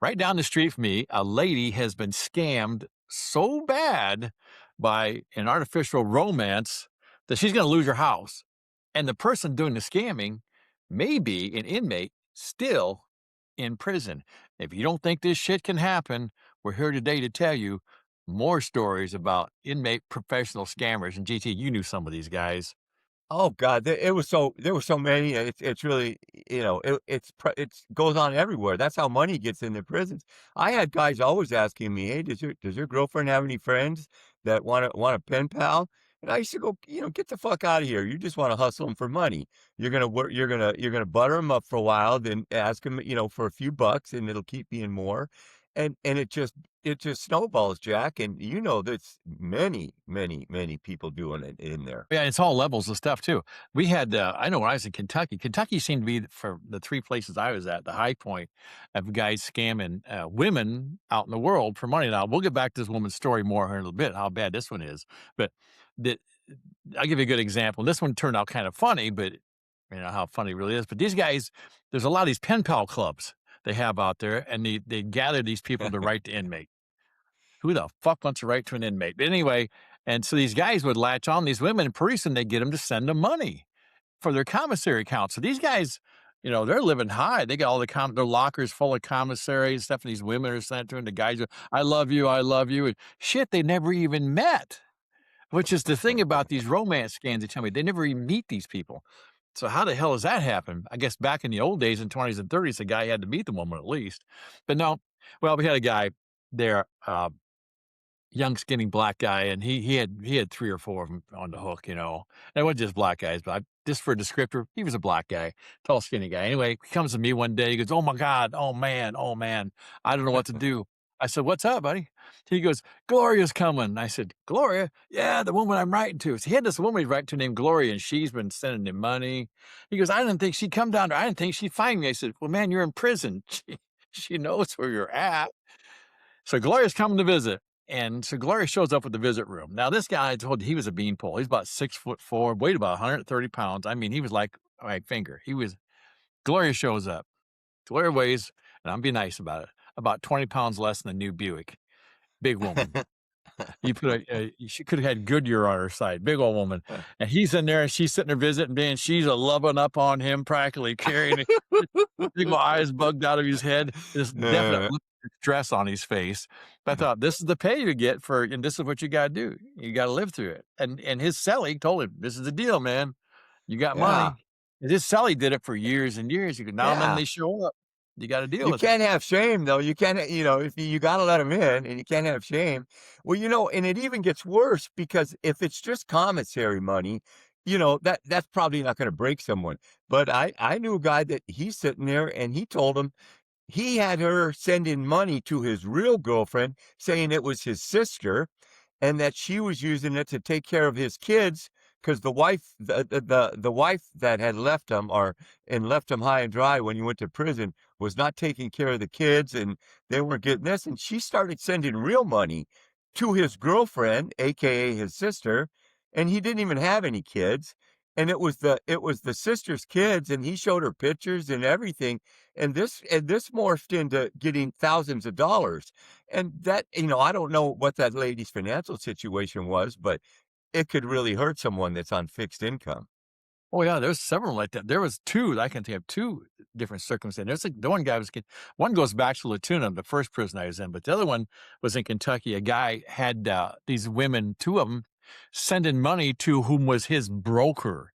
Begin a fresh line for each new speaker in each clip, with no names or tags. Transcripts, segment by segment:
Right down the street from me, a lady has been scammed so bad by an artificial romance that she's going to lose her house. And the person doing the scamming may be an inmate still in prison. If you don't think this shit can happen, we're here today to tell you more stories about inmate professional scammers. And GT, you knew some of these guys.
Oh god, there were so many, it's really, it's goes on everywhere. That's how money gets into prisons. I had guys always asking me, "Hey, does your girlfriend have any friends that want a pen pal?" And I used to go, "Get the fuck out of here. You just wanna hustle them for money. You're gonna butter them up for a while, then ask them, for a few bucks, and it'll keep being more." And it just snowballs, Jack, and there's many people doing it in there.
Yeah, it's all levels of stuff too. We had, I know when I was in Kentucky, Kentucky seemed to be for the three places I was at, the high point of guys scamming women out in the world for money. Now we'll get back to this woman's story more in a little bit, how bad this one is. But the, I'll give you a good example. This one turned out kind of funny, but you know how funny it really is. But these guys, there's a lot of these pen pal clubs they have out there, and they gather these people to write to inmate. Who the fuck wants to write to an inmate? But anyway, and so these guys would latch on these women, and pretty soon they get them to send them money for their commissary account. So these guys, they're living high. They got all their lockers full of commissary and stuff. And these women are sent to them. The guys are, I love you. And shit, they never even met, which is the thing about these romance scams. They tell me they never even meet these people. So how the hell does that happen? I guess back in the old days in 20s and 30s, the guy had to meet the woman at least. But no, well, we had a guy there, young, skinny black guy, and he had 3 or 4 of them on the hook, And it wasn't just black guys, but just for a descriptor, he was a black guy, tall, skinny guy. Anyway, he comes to me one day, he goes, "Oh my god, oh man, I don't know what to do." I said, "What's up, buddy?" He goes, "Gloria's coming." I said, "Gloria?" "Yeah, the woman I'm writing to." So he had this woman he's writing to named Gloria, and she's been sending him money. He goes, "I didn't think she'd come down there. I didn't think she'd find me." I said, "Well, man, you're in prison. She knows where you're at." So Gloria's coming to visit. And so Gloria shows up at the visit room. Now, this guy, I told you he was a beanpole. He's about 6'4", weighed about 130 pounds. I mean, he was like my finger. Gloria shows up. Gloria weighs, and I'm being nice about it, about 20 pounds less than the new Buick. Big woman. She could have had Goodyear on her side. Big old woman. And he's in there and she's sitting there visiting, man. She's a loving up on him, practically carrying big old eyes bugged out of his head. This definite
Uh,
look of stress on his face. But I thought, this is the pay you get and this is what you gotta do. You gotta live through it. And his cellie told him, "This is the deal, man. You got
yeah,
money." And his cellie did it for years and years. You could now and then
yeah.
they show up. You gotta deal
You
with it.
can't have shame though. You can't, if you gotta let them in and you can't have shame. Well, and it even gets worse because if it's just commissary money, that's probably not gonna break someone. But I knew a guy that he's sitting there and he told him he had her sending money to his real girlfriend, saying it was his sister, and that she was using it to take care of his kids because the wife that had left him or and left him high and dry when he went to prison was not taking care of the kids, and they weren't getting this, and she started sending real money to his girlfriend, aka his sister, and he didn't even have any kids. And it was the sister's kids, and he showed her pictures and everything, and this morphed into getting thousands of dollars. And that, I don't know what that lady's financial situation was, but it could really hurt someone that's on fixed income.
Oh yeah, there's several like that. There was 2 that I can think of, 2 different circumstances. There's like the one guy one goes back to Latuna, the first prison I was in, but the other one was in Kentucky. A guy had these women, 2 of them, sending money to whom was his broker,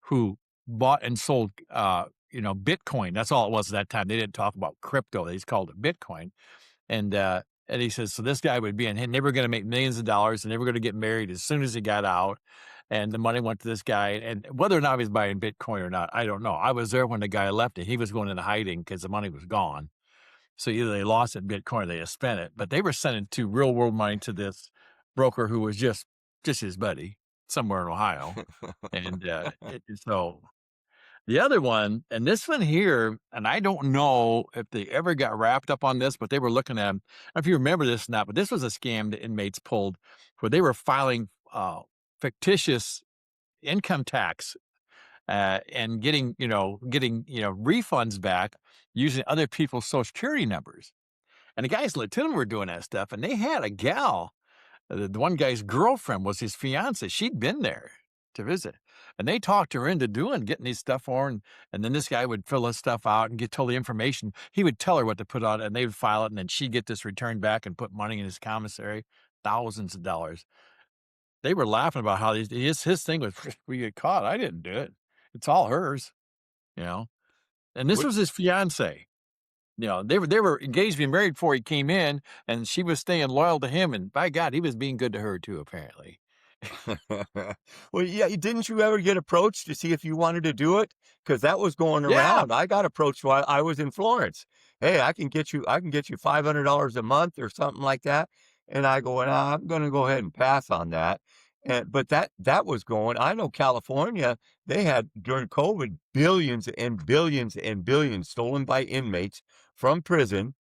who bought and sold, Bitcoin. That's all it was at that time. They didn't talk about crypto; they just called it Bitcoin. And he says, so this guy would be, and they were going to make millions of dollars, and they were going to get married as soon as he got out. And the money went to this guy. And whether or not he was buying Bitcoin or not, I don't know. I was there when the guy left it. He was going into hiding because the money was gone. So either they lost it in Bitcoin or they had spent it. But they were sending to real world money to this broker who was just his buddy somewhere in Ohio. And so the other one, and this one here, and I don't know if they ever got wrapped up on this, but they were looking at 'em. I don't know if you remember this or not, but this was a scam the inmates pulled where they were filing fictitious income tax and getting refunds back using other people's social security numbers. And the guys in Latin were doing that stuff, and they had a gal. The one guy's girlfriend was his fiance. She'd been there to visit, and they talked her into getting these stuff for her, and then this guy would fill his stuff out and get told the information. He would tell her what to put on it, and they would file it, and then she'd get this returned back and put money in his commissary, thousands of dollars. They were laughing about how his thing was, "We get caught. I didn't do it. It's all hers," you know? And this
What
was his fiance. They were engaged to be married before he came in, and she was staying loyal to him, and by God, he was being good to her too, apparently.
Well, yeah, didn't you ever get approached to see if you wanted to do it? Because that was going
Yeah.
around. I got approached while I was in Florence. "Hey, I can get you $500 a month," or something like that, and I go, "Nah, I'm gonna go ahead and pass on that." But that was going I know California, they had, during COVID, billions and billions and billions stolen by inmates from prison,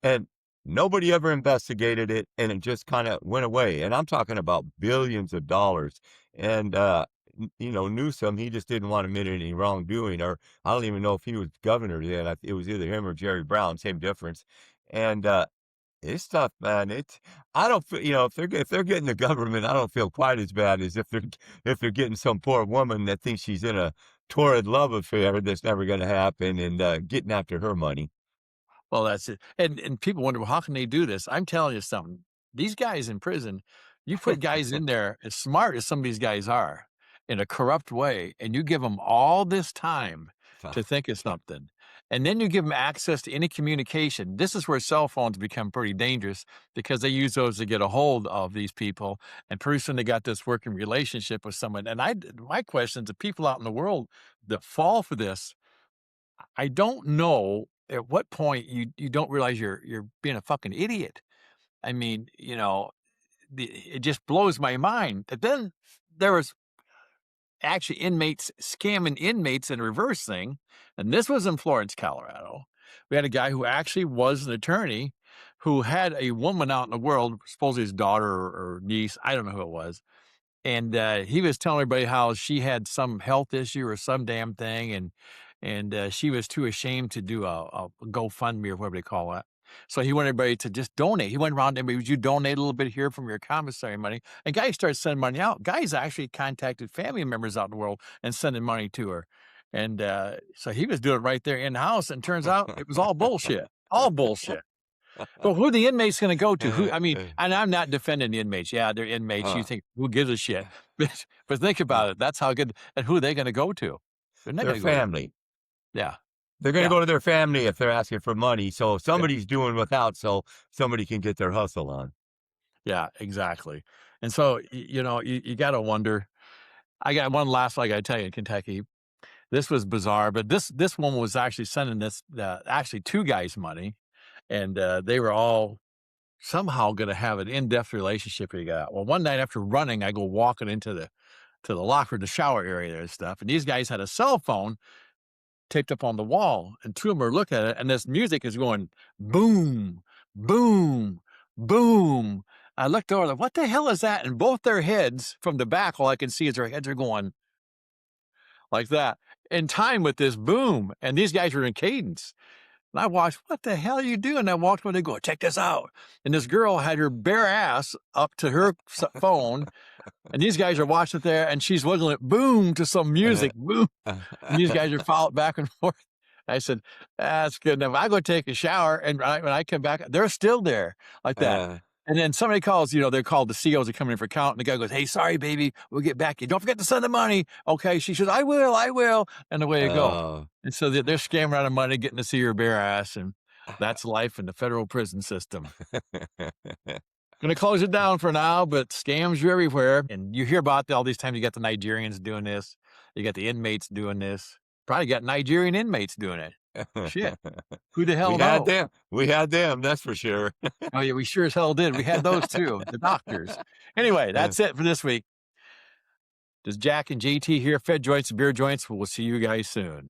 and nobody ever investigated it, and it just kinda went away, and I'm talking about billions of dollars, and, Newsom, he just didn't wanna admit any wrongdoing, or I don't even know if he was governor then, it was either him or Jerry Brown, same difference, and, it's tough, man, I don't feel if they're getting the government, I don't feel quite as bad as if they're getting some poor woman that thinks she's in a torrid love affair that's never gonna happen, and, getting after her money.
Well, that's it. And people wonder, "Well, how can they do this?" I'm telling you something. These guys in prison, you put guys in there as smart as some of these guys are in a corrupt way, and you give them all this time to think of something, and then you give them access to any communication. This is where cell phones become pretty dangerous because they use those to get a hold of these people, and pretty soon they got this working relationship with someone. And my question is, the people out in the world that fall for this, I don't know at what point you don't realize you're being a fucking idiot. I mean, it just blows my mind that then there was actually inmates scamming inmates in reverse thing, and this was in Florence, Colorado. We had a guy who actually was an attorney who had a woman out in the world, supposedly his daughter or niece, I don't know who it was, and, he was telling everybody how she had some health issue or some damn thing, and she was too ashamed to do a GoFundMe or whatever they call that. So he wanted everybody to just donate. He went around to everybody, "Would you donate a little bit here from your commissary money?" And guys started sending money out. Guys actually contacted family members out in the world and sending money to her. And, so he was doing it right there in the house, and turns out it was all bullshit. All bullshit. But who the inmates gonna go to? Who I mean, and I'm not defending the inmates. Yeah, they're inmates. You
Uh,
think, who gives a shit? But think about it. That's how good, and who are they gonna go to? They're not
their
gonna go to,
family.
yeah,
They're gonna
yeah,
go to their family if they're asking for money, so
yeah,
somebody's doing without so somebody can get their hustle on.
yeah, exactly. And so, you gotta wonder. I got one last one I gotta tell you in Kentucky. This was bizarre, but this woman was actually sending actually 2 guys money, and, they were all somehow gonna have an in-depth relationship with the guy. Well, one night after running, I go walking into the locker, the shower area there and stuff, and these guys had a cell phone taped up on the wall, and 2 of them are looking at it, and this music is going boom, boom, boom. I looked over, like, "What the hell is that?" And both their heads from the back, all I can see is their heads are going like that in time with this boom, and these guys were in cadence. And I watched, "What the hell are you doing?" I walked over, they go, "Check this out." And this girl had her bare ass up to her phone, and these guys are watching it there, and she's wiggling it, boom, to some music, boom. And these guys are following back and forth. I said, "That's good enough." I go take a shower, and when I come back, they're still there like that.
Uh,
And then somebody calls, they're called the COs are coming in for count, and the guy goes, "Hey, sorry, baby, we'll get back to you. Don't forget to send the money." Okay. She says, I will. And away you go.
oh.
And so they're scamming out of money, getting to see her bare ass, and that's life in the federal prison system. Gonna close it down for now, but scams are everywhere. And you hear about all these times you got the Nigerians doing this, you got the inmates doing this. Probably got Nigerian inmates doing it. Shit. Who the
We
hell
had
knows?
them. We had them, that's for sure.
Oh, yeah, we sure as hell did. We had those too, the doctors. Anyway, that's it for this week. This is Jack and JT here, Fed Joints and Beer Joints. We'll see you guys soon.